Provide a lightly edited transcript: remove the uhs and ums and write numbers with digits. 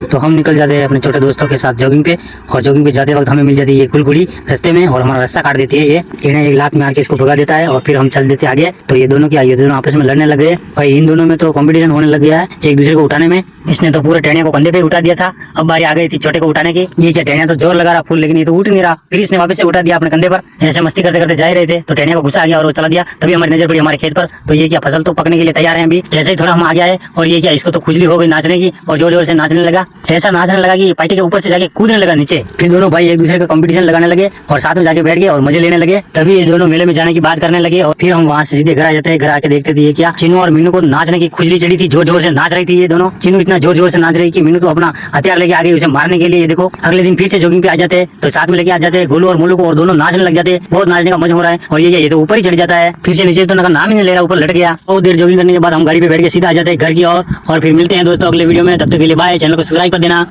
तो हम निकल जाते हैं अपने छोटे दोस्तों के साथ जॉगिंग पे। और जॉगिंग पे जाते वक्त हमें मिल जाती है ये कुलकुड़ी रास्ते में, और हमारा रास्ता काट देती है ये। टेढ़े एक लात मार के इसको भगा देता है और फिर हम चल देते आगे। तो ये दोनों क्या, ये दोनों आपस में लड़ने लग गए। भाई इन दोनों में तो कंपटीशन होने लग गया है एक दूसरे को उठाने में। इसने तो पूरे टेढ़े को कंधे पे उठा दिया था, अब बारी आ गई थी छोटे को उठाने की। ये क्या, टेढ़िया तो जोर लगा रहा फुल, लेकिन ये तो उठ नहीं रहा। फिर इसने वापस से उठा दिया अपने कंधे पर। ऐसे मस्ती करते करते जा रहे थे तो टेढ़िया को गुस्सा आ गया और वो चला दिया। तभी हमारी नजर पड़ी हमारे खेत पर। तो ये क्या, फसल तो पकने के लिए तैयार है अभी। जैसे ही थोड़ा हम आ गया है और ये क्या, इसको तो खुजली हो गई नाचने की और जोर जोर से नाचने लगा। ऐसा नाचने लगा कि पार्टी के ऊपर से जाके कूदने लगा नीचे। फिर दोनों भाई एक दूसरे का कंपटीशन लगाने लगे और साथ में जाके बैठ गए और मजे लेने लगे। तभी ये दोनों मेले में जाने की बात करने लगे। और फिर हम वहाँ से सीधे घर आ जाते हैं। घर आके देखते थे ये क्या, चिन्नू और मीनू को नाचने की खुजली चढ़ी थी, जोर जोर से नाच रही थी ये दोनों। चिन्नू इतना जोर जोर से नाच रही कि मीनू तो अपना हथियार लेके आ गई उसे मारने के लिए। ये देखो, अगले दिन फिर से जॉगिंग पे आ जाते हैं तो साथ में लेके आ जाते हैं गोलू और मोलू को, और दोनों नाचने लग जाते हैं। बहुत नाचने का मजा हो रहा है। और ये तो ऊपर ही चढ़ जाता है, फिर से नीचे तो नाम ही नहीं ले रहा, ऊपर लट गया। बहुत देर जॉगिंग करने के बाद हम गाड़ी पे बैठ के सीधा आ जाते हैं घर की ओर। और फिर मिलते हैं दोस्तों अगले वीडियो में। तब तक के लिए बाय। चैनल को सब्सक्राइब कर देना।